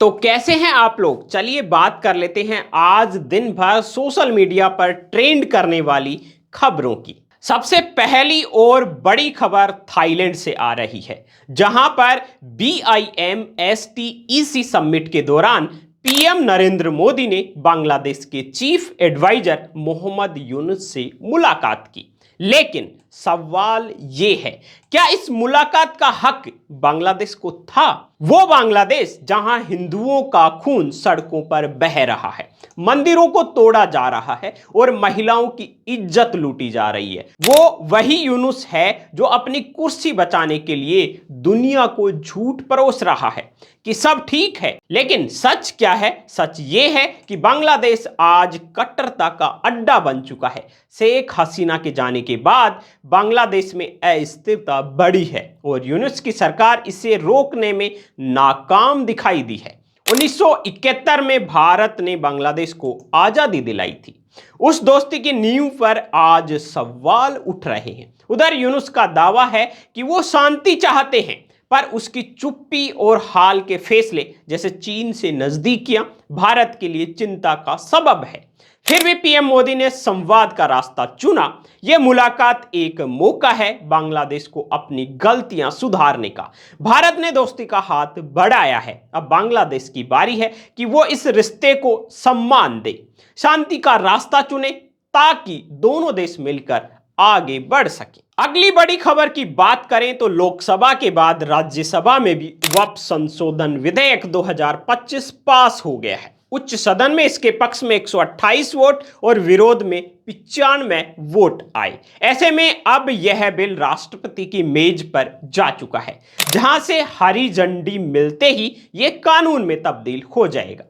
तो कैसे हैं आप लोग? चलिए बात कर लेते हैं आज दिन भर सोशल मीडिया पर ट्रेंड करने वाली खबरों की। सबसे पहली और बड़ी खबर थाईलैंड से आ रही है, जहां पर BIMSTEC समिट के दौरान पीएम नरेंद्र मोदी ने बांग्लादेश के चीफ एडवाइजर मोहम्मद यूनुस से मुलाकात की। लेकिन सवाल ये है, क्या इस मुलाकात का हक बांग्लादेश को था? वो बांग्लादेश जहां हिंदुओं का खून सड़कों पर बह रहा है, मंदिरों को तोड़ा जा रहा है और महिलाओं की इज्जत लूटी जा रही है। वो वही यूनुस है जो अपनी कुर्सी बचाने के लिए दुनिया को झूठ परोस रहा है कि सब ठीक है। लेकिन सच क्या है? सच ये है कि बांग्लादेश आज कट्टरता का अड्डा बन चुका है। शेख हसीना के जाने के बाद बांग्लादेश में अस्थिरता बढ़ी है और यूनुस की सरकार इसे रोकने में नाकाम दिखाई दी है। 1971 में भारत ने बांग्लादेश को आजादी दिलाई थी। उस दोस्ती की नींव पर आज सवाल उठ रहे हैं। उधर यूनुस का दावा है कि वो शांति चाहते हैं, पर उसकी चुप्पी और हाल के फैसले जैसे चीन से नजदीकियां भारत के लिए चिंता का सबब है। फिर भी पीएम मोदी ने संवाद का रास्ता चुना। यह मुलाकात एक मौका है बांग्लादेश को अपनी गलतियां सुधारने का। भारत ने दोस्ती का हाथ बढ़ाया है, अब बांग्लादेश की बारी है कि वो इस रिश्ते को सम्मान दे, शांति का रास्ता चुने, ताकि दोनों देश मिलकर आगे बढ़ सके। अगली बड़ी खबर की बात करें तो लोकसभा के बाद राज्यसभा में भी वक्फ संशोधन विधेयक 2025 पास हो गया है। उच्च सदन में इसके पक्ष में 128 वोट और विरोध में 95 वोट आए। ऐसे में अब यह बिल राष्ट्रपति की मेज पर जा चुका है, जहां से हरी झंडी मिलते ही यह कानून में तब्दील हो जाएगा।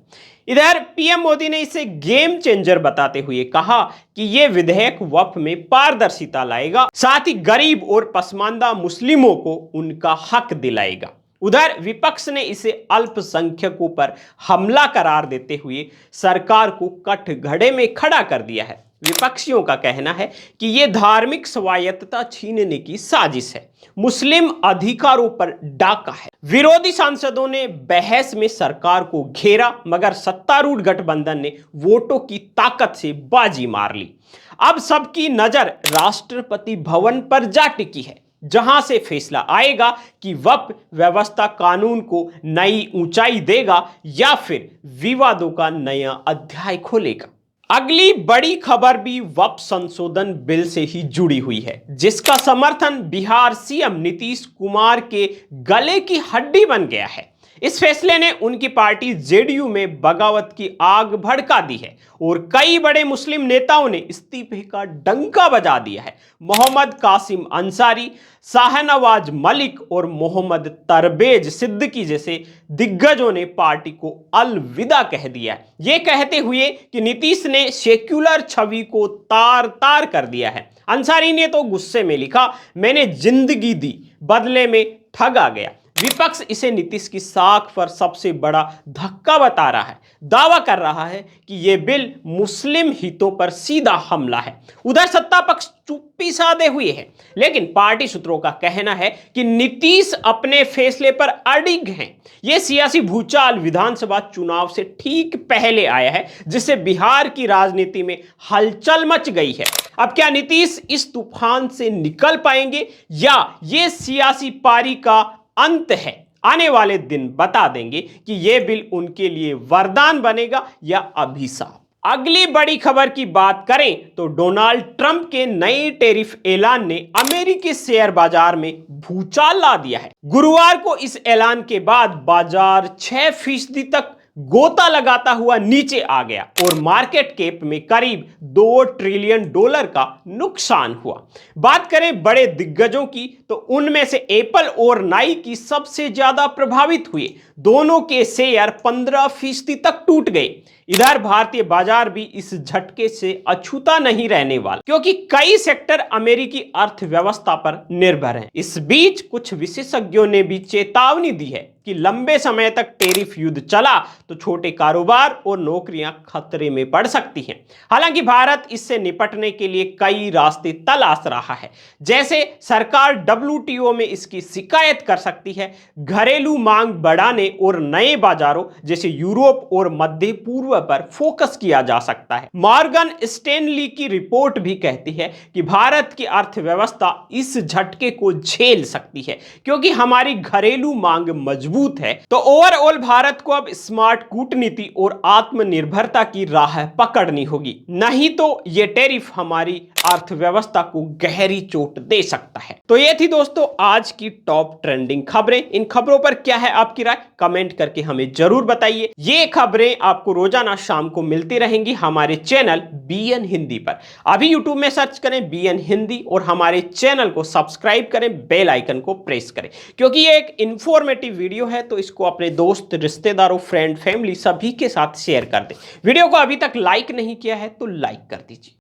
इधर पीएम मोदी ने इसे गेम चेंजर बताते हुए कहा कि यह विधेयक वक्फ में पारदर्शिता लाएगा, साथ ही गरीब और पसमानदा मुस्लिमों को उनका हक दिलाएगा। उधर विपक्ष ने इसे अल्पसंख्यकों पर हमला करार देते हुए सरकार को कठघरे में खड़ा कर दिया है। विपक्षियों का कहना है कि यह धार्मिक स्वायत्तता छीनने की साजिश है, मुस्लिम अधिकारों पर डाका है। विरोधी सांसदों ने बहस में सरकार को घेरा, मगर सत्तारूढ़ गठबंधन ने वोटों की ताकत से बाजी मार ली। अब सबकी नजर राष्ट्रपति भवन पर जा टिकी है, जहां से फैसला आएगा कि वक्फ व्यवस्था कानून को नई ऊंचाई देगा या फिर विवादों का नया अध्याय खोलेगा। अगली बड़ी खबर भी वक्फ संशोधन बिल से ही जुड़ी हुई है, जिसका समर्थन बिहार सीएम नीतीश कुमार के गले की हड्डी बन गया है। इस फैसले ने उनकी पार्टी जेडीयू में बगावत की आग भड़का दी है और कई बड़े मुस्लिम नेताओं ने इस्तीफे का डंका बजा दिया है। मोहम्मद कासिम अंसारी, शाहनवाज मलिक और मोहम्मद तरबेज सिद्दीकी जैसे दिग्गजों ने पार्टी को अलविदा कह दिया है, ये कहते हुए कि नीतीश ने सेक्युलर छवि को तार तार कर दिया है। अंसारी ने तो गुस्से में लिखा, मैंने जिंदगी दी, बदले में ठगा गया। विपक्ष इसे नीतीश की साख पर सबसे बड़ा धक्का बता रहा है, दावा कर रहा है कि यह बिल मुस्लिम हितों पर सीधा हमला है। उधर सत्ता पक्ष चुप्पी साधे हुए है, लेकिन पार्टी सूत्रों का कहना है कि नीतीश अपने फैसले पर अडिग हैं। यह सियासी भूचाल विधानसभा चुनाव से ठीक पहले आया है, जिससे बिहार की राजनीति में हलचल मच गई है। अब क्या नीतीश इस तूफान से निकल पाएंगे या ये सियासी पारी का अंत है? आने वाले दिन बता देंगे कि यह बिल उनके लिए वरदान बनेगा या अभिशाप। अगली बड़ी खबर की बात करें तो डोनाल्ड ट्रंप के नए टैरिफ ऐलान ने अमेरिकी शेयर बाजार में भूचाल ला दिया है। गुरुवार को इस ऐलान के बाद बाजार 6% तक गोता लगाता हुआ नीचे आ गया और मार्केट कैप में करीब $2 ट्रिलियन का नुकसान हुआ। बात करें बड़े दिग्गजों की तो उनमें से एप्पल और नाइकी सबसे ज्यादा प्रभावित हुए। दोनों के शेयर 15% तक टूट गए। इधर भारतीय बाजार भी इस झटके से अछूता नहीं रहने वाला, क्योंकि कई सेक्टर अमेरिकी अर्थव्यवस्था पर निर्भर हैं। इस बीच कुछ विशेषज्ञों ने भी चेतावनी दी है कि लंबे समय तक टैरिफ युद्ध चला तो छोटे कारोबार और नौकरियां खतरे में पड़ सकती हैं। हालांकि भारत इससे निपटने के लिए कई रास्ते तलाश रहा है, जैसे सरकार WTO में इसकी शिकायत कर सकती है, घरेलू मांग बढ़ाने पुराने और नए बाजारों जैसे यूरोप और मध्य पूर्व पर फोकस किया जा सकता है। मॉर्गन स्टैनली की रिपोर्ट भी कहती है कि भारत की अर्थव्यवस्था इस झटके को झेल सकती है क्योंकि हमारी घरेलू मांग मजबूत है। तो ओवरऑल भारत को अब स्मार्ट कूटनीति और आत्मनिर्भरता की राह पकड़नी होगी, नहीं तो यह टैरिफ हमारी अर्थव्यवस्था को गहरी चोट दे सकता है। तो ये थी दोस्तों आज की टॉप ट्रेंडिंग खबरें। इन खबरों पर क्या है आपकी राय, कमेंट करके हमें जरूर बताइए। ये खबरें आपको रोजाना शाम को मिलती रहेंगी हमारे चैनल बीएन हिंदी पर। अभी यूट्यूब में सर्च करें बीएन हिंदी और हमारे चैनल को सब्सक्राइब करें, बेल आइकन को प्रेस करें, क्योंकि ये एक इंफॉर्मेटिव वीडियो है। तो इसको अपने दोस्त, रिश्तेदारों, फ्रेंड, फैमिली सभी के साथ शेयर कर दें। वीडियो को अभी तक लाइक नहीं किया है तो लाइक कर दीजिए।